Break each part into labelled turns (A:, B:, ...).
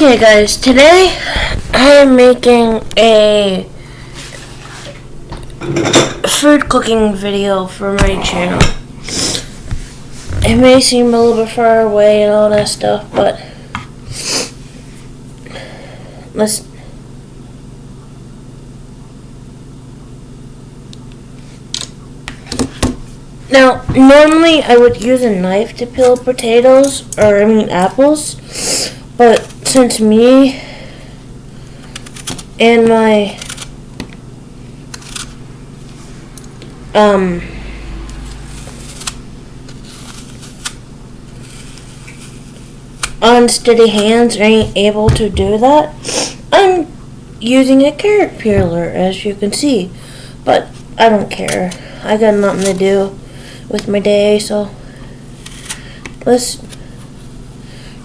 A: Okay guys, today I'm making a food cooking video for my channel. It may seem a little bit far away and all that stuff, but let's now normally I would use a knife to peel potatoes, apples, but since me and my unsteady hands ain't able to do that, I'm using a carrot peeler, as you can see, but I don't care. I got nothing to do with my day, so let's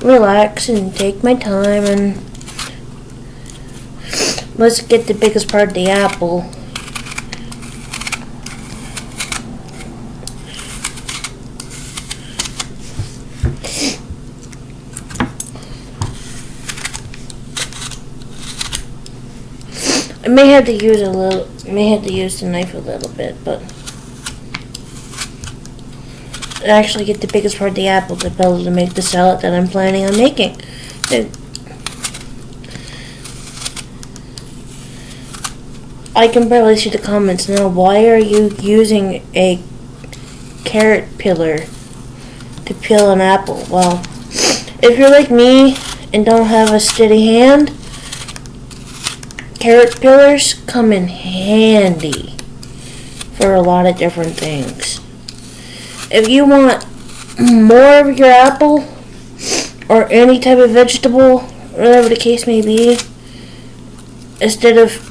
A: relax and take my time and let's get the biggest part of the apple. I may have to use the knife a little bit, but actually get the biggest part of the apple to be able to make the salad that I'm planning on making. I can barely see the comments now. Why are you using a carrot peeler to peel an apple? Well, if you're like me and don't have a steady hand, carrot peelers come in handy for a lot of different things. If you want more of your apple or any type of vegetable, whatever the case may be, instead of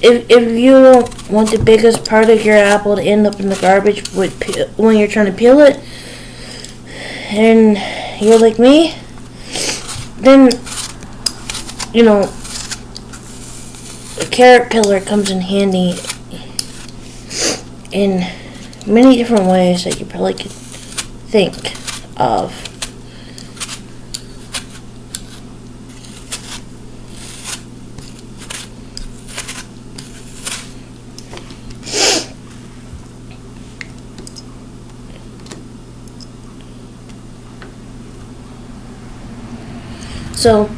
A: if you don't want the biggest part of your apple to end up in the garbage when you're trying to peel it, and you're like me, then a carrot peeler comes in handy in many different ways that you probably could think of. So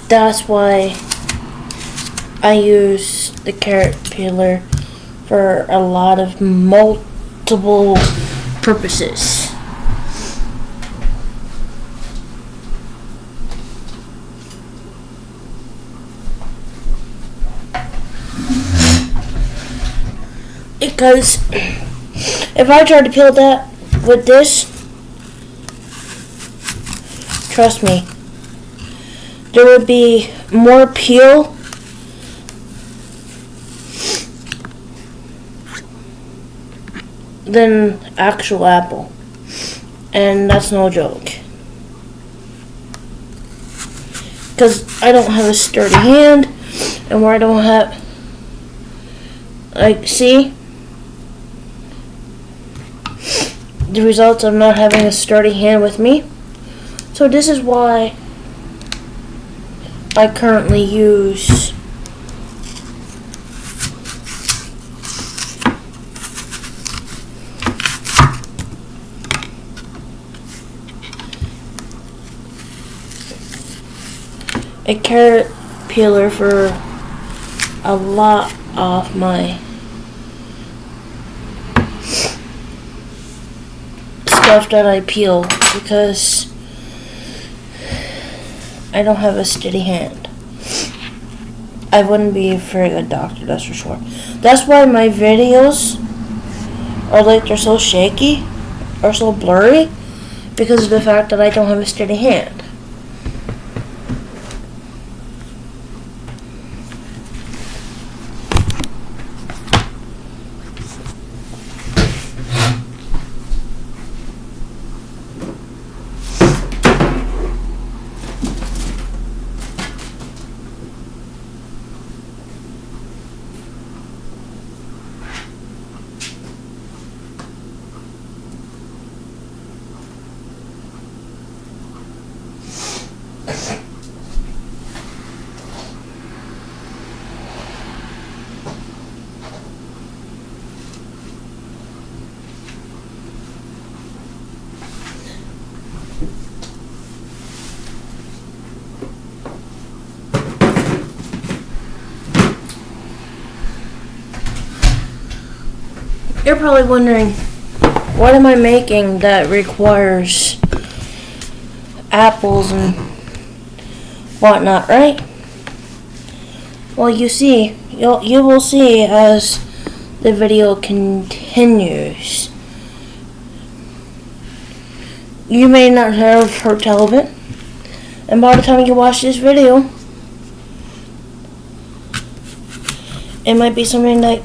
A: that's why I use the carrot peeler for a lot of multiple purposes. Because if I tried to peel that with this, trust me, there would be more peel than actual apple, and that's no joke, because I don't have a sturdy hand, and where I don't have, see the results of not having a sturdy hand with me. So this is why I currently use a carrot peeler for a lot of my stuff that I peel, because I don't have a steady hand. I wouldn't be a very good doctor, that's for sure. That's why my videos are they're so shaky or so blurry, because of the fact that I don't have a steady hand. You're probably wondering, what am I making that requires apples and whatnot, right? Well, you will see as the video continues. You may not have heard tell of it, and by the time you watch this video, it might be something that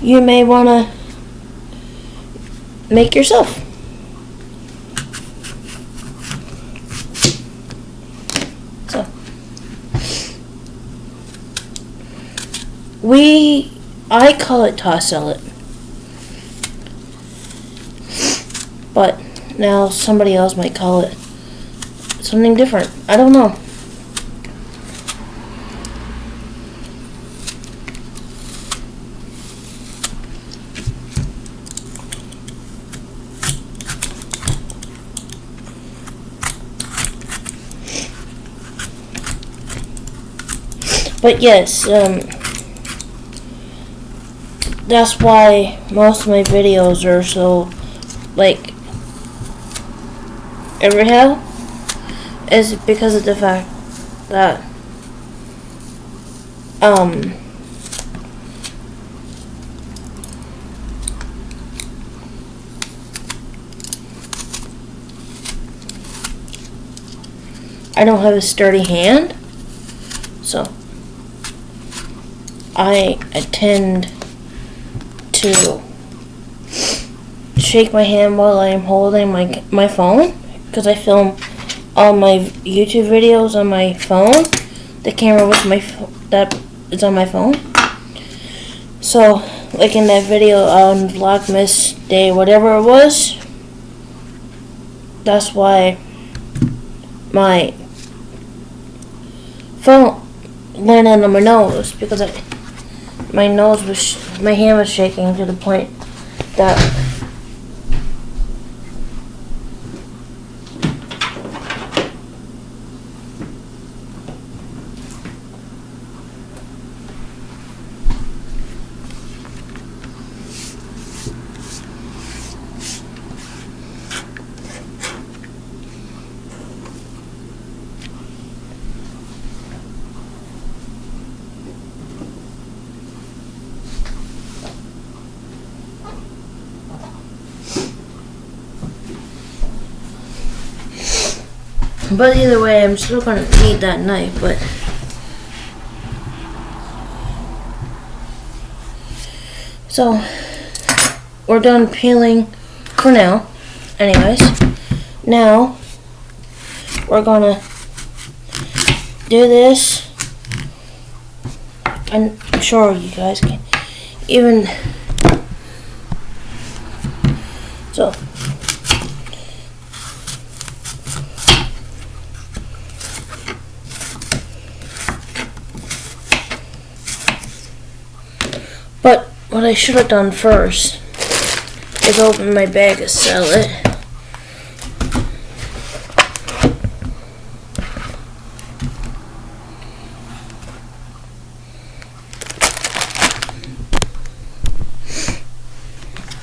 A: you may want to make yourself. So, I call it tossed salad, but now somebody else might call it something different. I don't know. But yes, that's why most of my videos are so, like, every how is because of the fact that I don't have a sturdy hand, so I tend to shake my hand while I'm holding my phone, because I film all my YouTube videos on my phone. The camera with that is on my phone. So, like in that video on Vlogmas Day, whatever it was, that's why my phone landed on my nose, because my hand was shaking to the point that but either way, I'm still gonna need that knife, but so we're done peeling for now. Anyways, now we're gonna do this. I'm sure you guys can even so. But what I should have done first is open my bag of salad.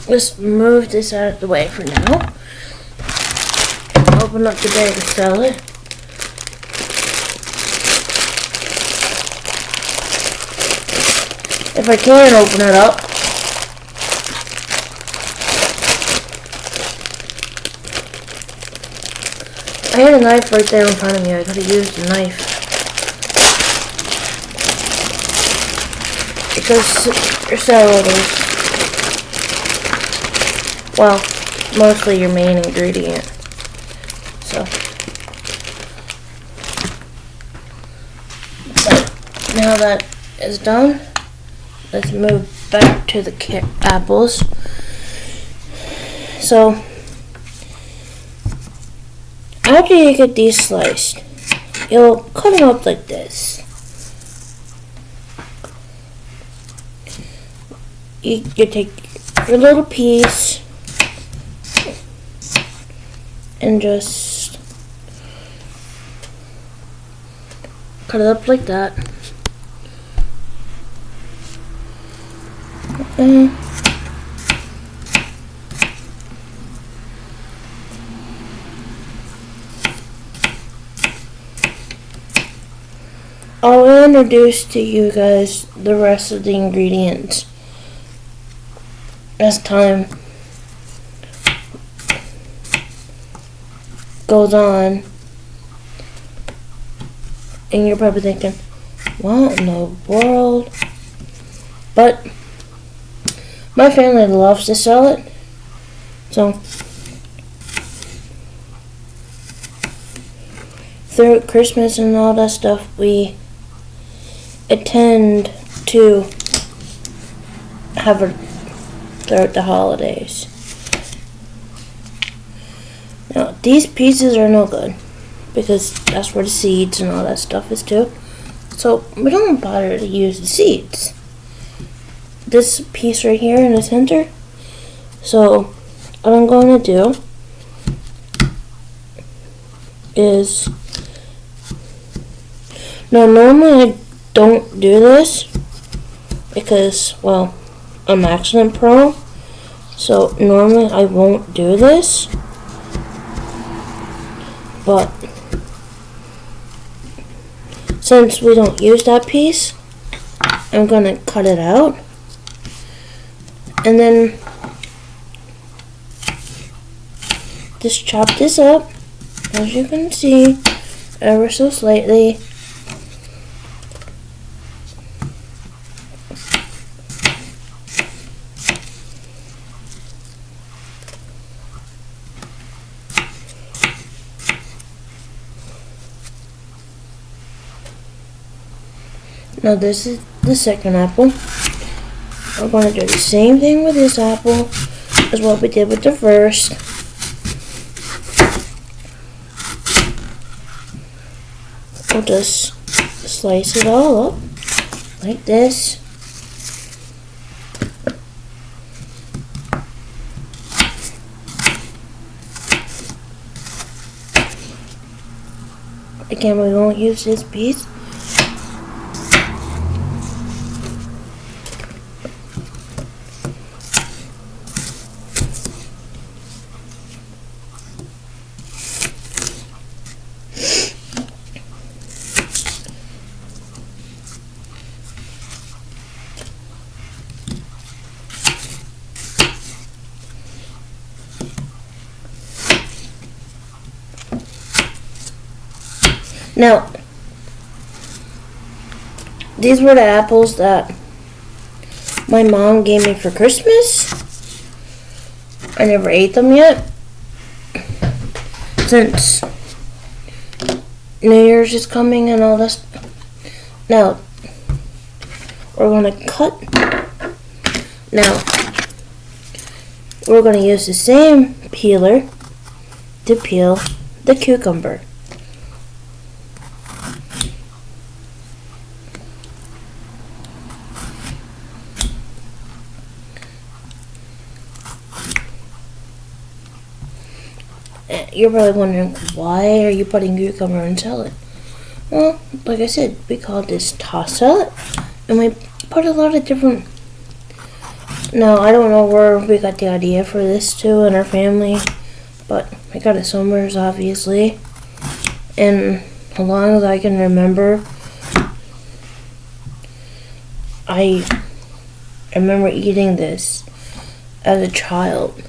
A: Let's move this out of the way for now. Open up the bag of salad. If I can open it up. I had a knife right there in front of me. I could have used a knife. Because your salad is, well, mostly your main ingredient. So, now that is done, let's move back to the apples. So, after you get these sliced, you'll cut them up like this. You take your little piece and just cut it up like that. I'll introduce to you guys the rest of the ingredients as time goes on. And you're probably thinking, what in the world? But my family loves to sell it. So through Christmas and all that stuff, we intend to have it throughout the holidays. Now, these pieces are no good because that's where the seeds and all that stuff is too. So we don't bother to use the seeds. This piece right here in the center. So what I'm going to do is, now normally I don't do this because, well, I'm accident prone. So normally I won't do this. But since we don't use that piece, I'm going to cut it out. And then just chop this up, as you can see, ever so slightly. Now this is the second apple. We're going to do the same thing with this apple as what we did with the first. We'll just slice it all up like this. Again, we won't use this piece. Now, these were the apples that my mom gave me for Christmas. I never ate them yet, since New Year's is coming and all this. Now, we're going to cut. Now, we're going to use the same peeler to peel the cucumber. You're probably wondering, why are you putting cucumber in salad? Well, like I said, we call this tossed salad, and we put a lot of different. Now, I don't know where we got the idea for this too in our family, but we got it somewhere, obviously. And as long as I can remember, I remember eating this as a child.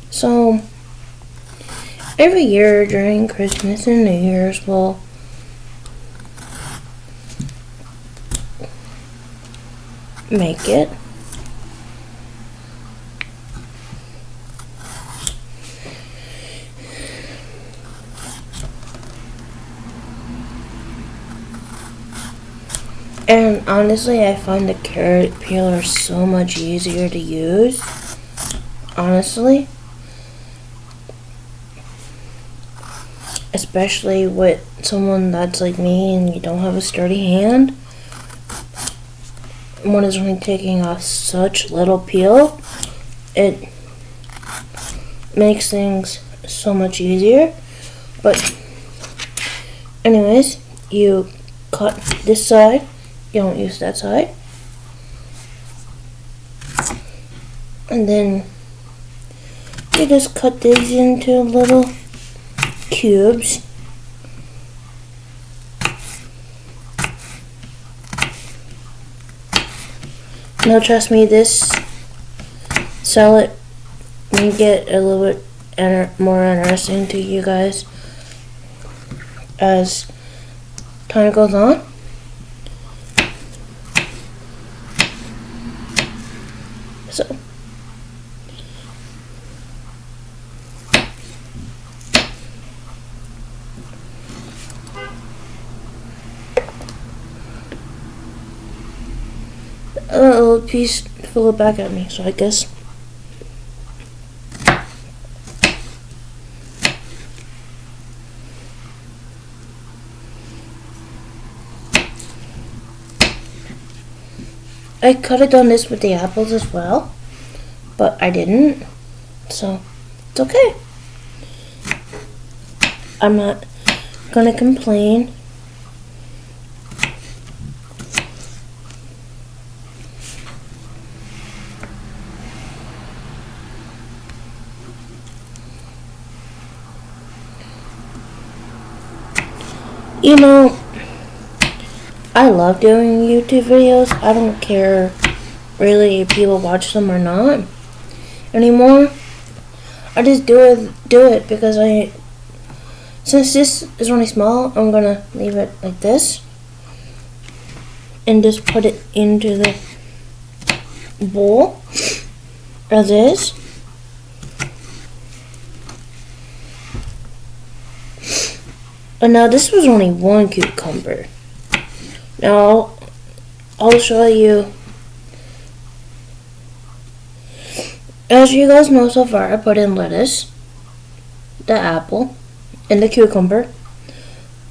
A: So, every year during Christmas and New Year's, we'll make it. And honestly, I find the carrot peeler so much easier to use. Honestly. Especially with someone that's like me and you don't have a sturdy hand. One is only taking off such little peel. It makes things so much easier. But anyways, you cut this side. You don't use that side. And then you just cut these into little cubes. No, trust me, this sell it may get a little bit more interesting to you guys as time goes on. So a little piece flew back at me, so I guess I could have done this with the apples as well, but I didn't, so it's okay. I'm not gonna complain. You know, I love doing YouTube videos. I don't care really if people watch them or not anymore. I just do it because since this is only small, I'm gonna leave it like this and just put it into the bowl as is. And now this was only one cucumber. Now I'll show you. As you guys know so far, I put in lettuce, the apple, and the cucumber.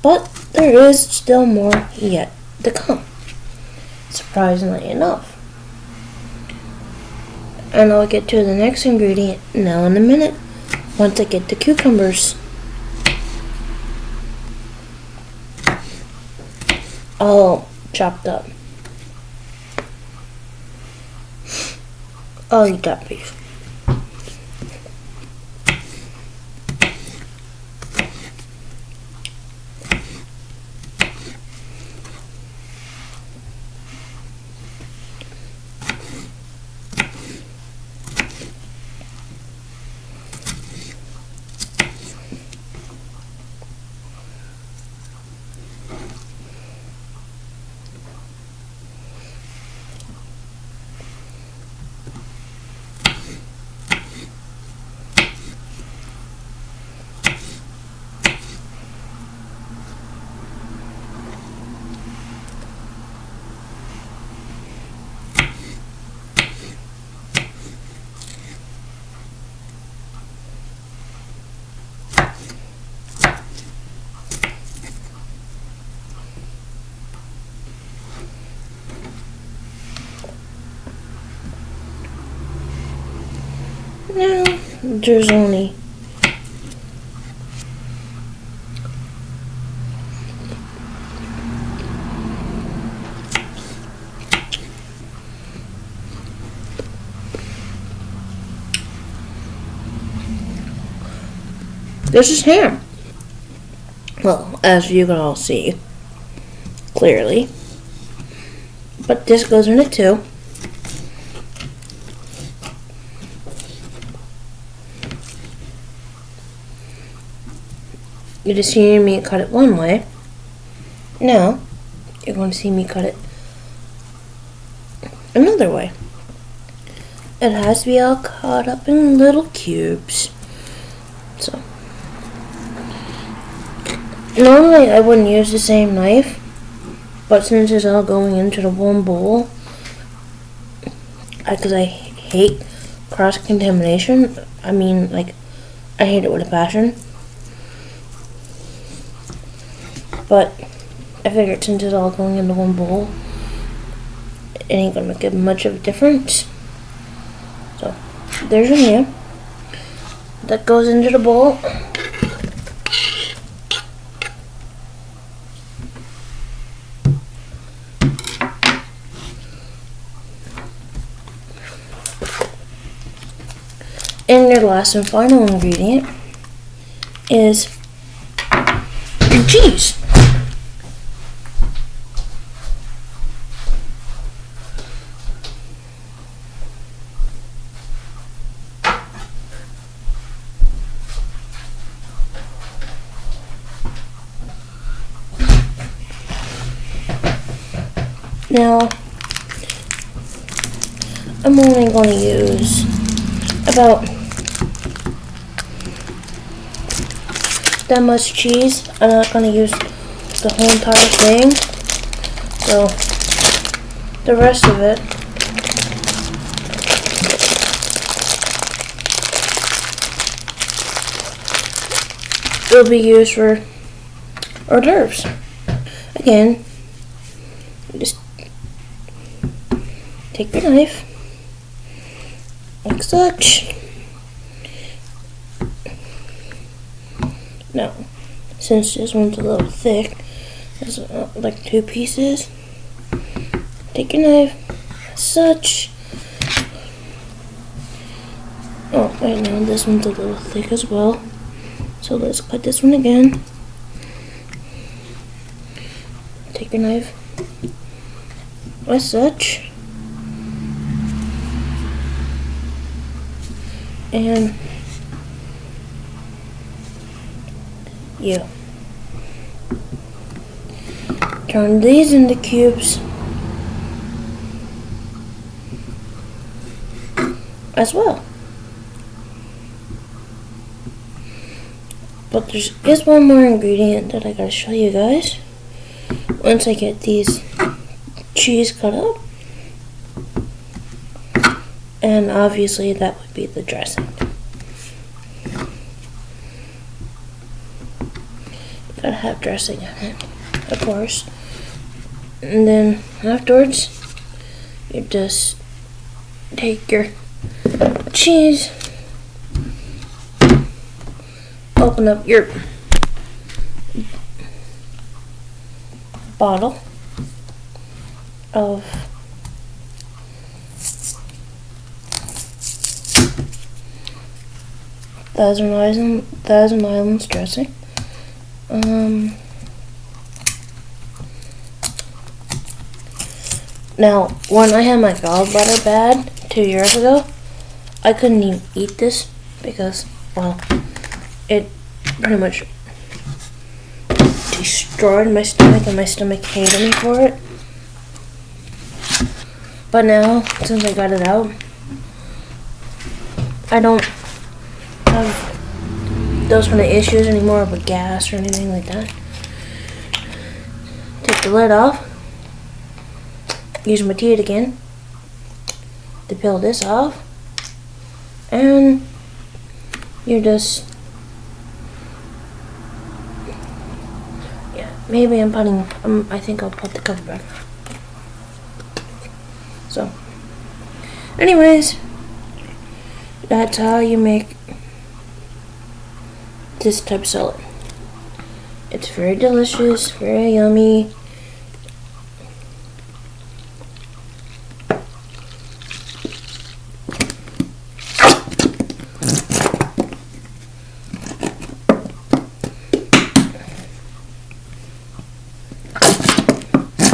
A: But there is still more yet to come, surprisingly enough. And I'll get to the next ingredient now in a minute, once I get the cucumbers all chopped up. I'll eat that piece. Now, there's only this is ham. Well, as you can all see clearly. But this goes in it too. You just see me cut it one way. Now, you're going to see me cut it another way. It has to be all cut up in little cubes. So, normally I wouldn't use the same knife, but since it's all going into the one bowl, because I hate cross-contamination, I mean, like, I hate it with a passion. But I figured since it's all going into one bowl, it ain't gonna make much of a difference. So there's your ham. That goes into the bowl. And your last and final ingredient is cheese. Now, I'm only going to use about that much cheese. I'm not going to use the whole entire thing. So, the rest of it will be used for hors d'oeuvres. Again, just take your knife, like such. Now, since this one's a little thick, there's like 2 pieces. Take your knife, as such. Oh, wait, now this one's a little thick as well. So let's cut this one again. Take your knife, as such. And you turn these into cubes as well. But there is one more ingredient that I gotta show you guys. Once I get these cheese cut up, and obviously that would be the dressing. Gotta have dressing in it, of course. And then afterwards, you just take your cheese, open up your bottle of Thousand Islands dressing. Now, when I had my gallbladder bad 2 years ago, I couldn't even eat this because, well, it pretty much destroyed my stomach, and my stomach hated me for it. But now, since I got it out, I don't have those kind of issues anymore with gas or anything like that. Take the lid off. Use my teeth again to peel this off, and you just, yeah, maybe I think I'll put the cover back. So, anyways, that's how you make this type of salad. It's very delicious, very yummy.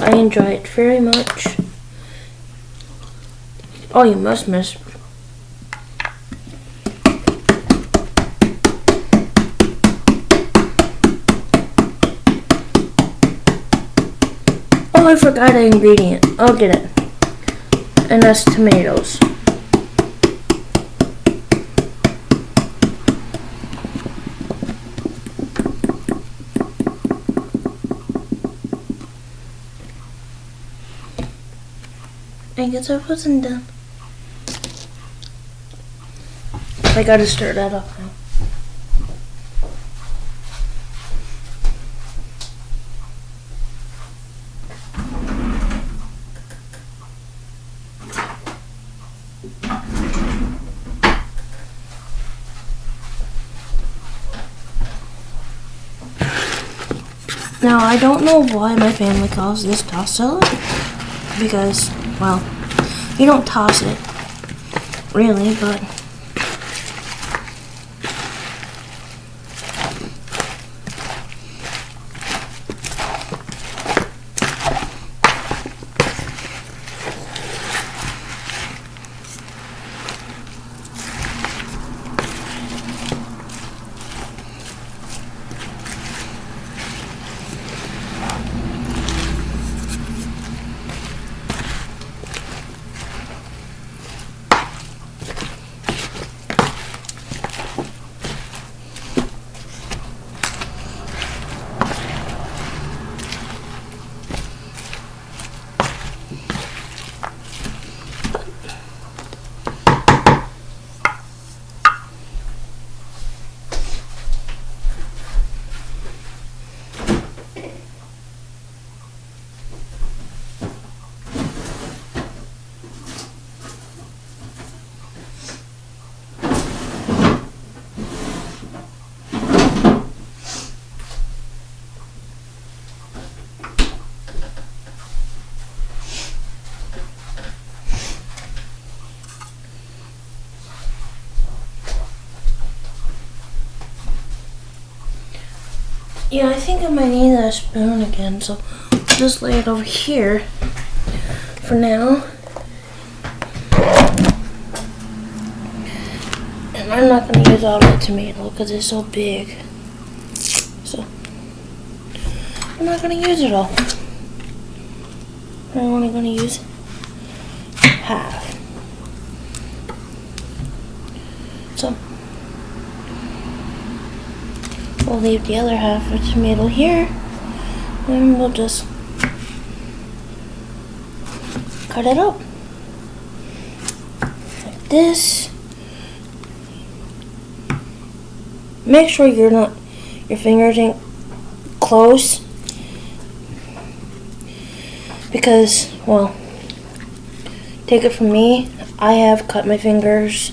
A: I enjoy it very much. Oh, you must miss. Oh, I forgot an ingredient. I'll get it. And that's tomatoes. I guess I wasn't done. I gotta stir that up now. Now, I don't know why my family calls this tossed salad, because, well, you don't toss it, really, but Yeah, I think I might need that spoon again, so I'll just lay it over here for now. And I'm not going to use all that tomato because it's so big. So, I'm not going to use it all. I'm only going to use half. So, we'll leave the other half of the tomato here. And we'll just cut it up. Like this. Make sure your fingers ain't close. Because, well, take it from me, I have cut my fingers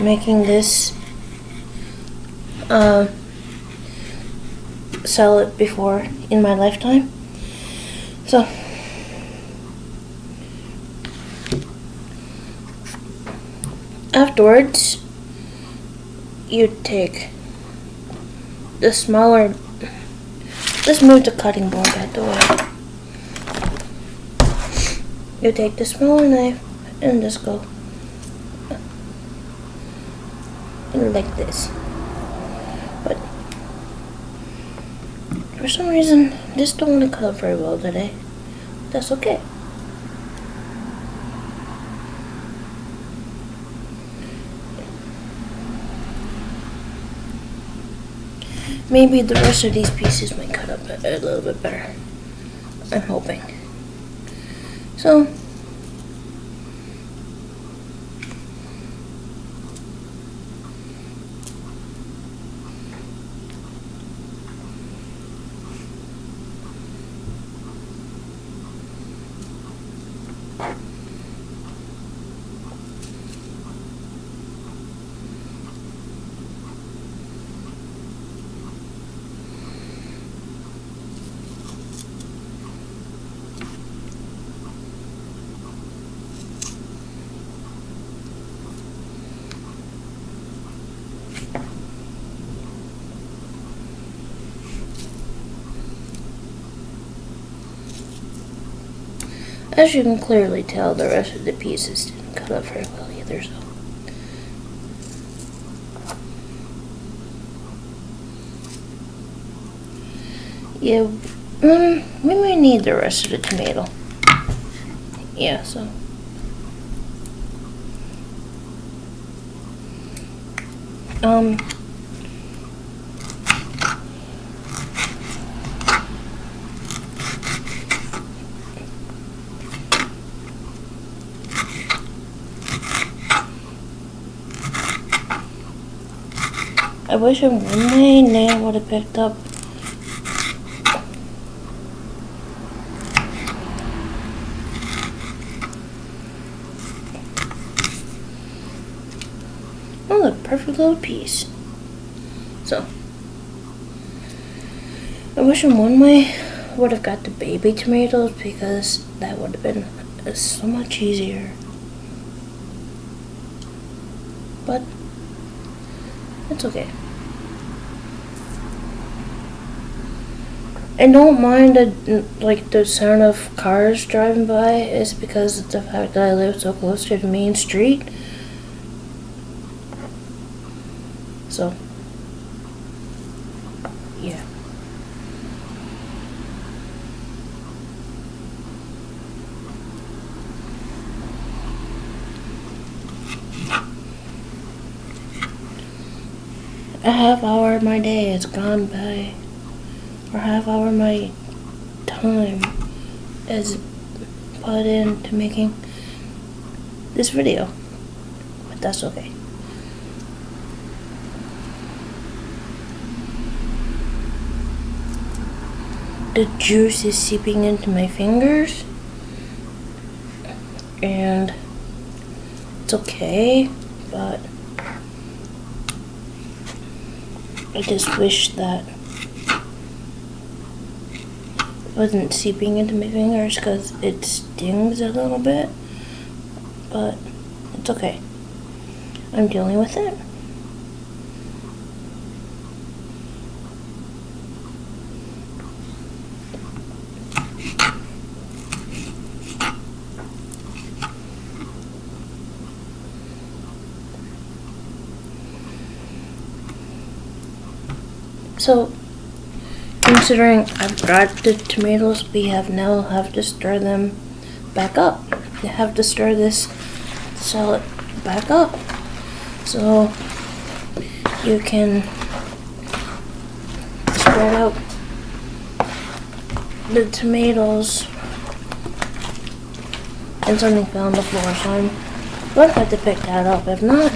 A: making this salad before in my lifetime. So, afterwards, you take the smaller, let's move the cutting board out the way. You take the smaller knife and just go like this. But for some reason, this don't want to cut very well today. That's okay. Maybe the rest of these pieces might cut up a little bit better. I'm hoping. So, as you can clearly tell, the rest of the pieces didn't cut up very well either, so. Yeah, we may need the rest of the tomato. Yeah, so. I wish in one way Nan would have picked up. Oh, a perfect little piece. So, I wish in one way would have got the baby tomatoes because that would have been so much easier. But it's okay. I don't mind the sound of cars driving by is because of the fact that I live so close to the main street. So, yeah. A half hour of my day has gone by. Or half hour of my time is put into making this video. But that's okay. The juice is seeping into my fingers. And it's okay, but I just wish that wasn't seeping into my fingers because it stings a little bit, but it's okay. I'm dealing with it. So, considering I've dried the tomatoes, we now have to stir them back up. You have to stir this salad back up. So, you can spread out the tomatoes. And something fell on the floor, so I'm going to have to pick that up. If not,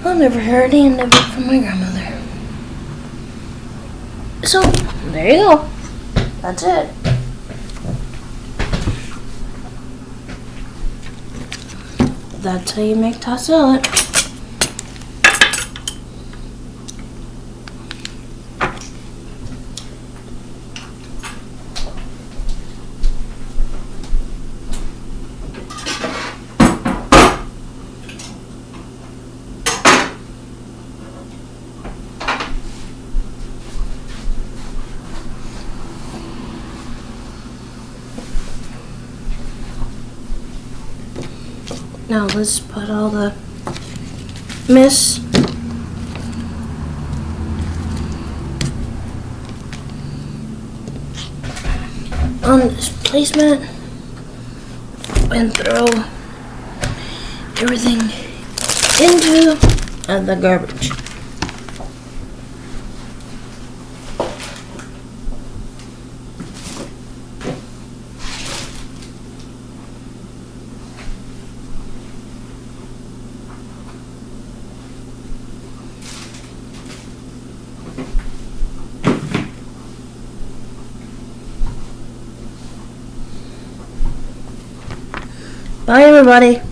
A: I'll never hear the end of it from my grandmother. So, there you go. That's it. That's how you make tossed salad. Now let's put all the mist on this placemat and throw everything into the garbage. Bye, everybody.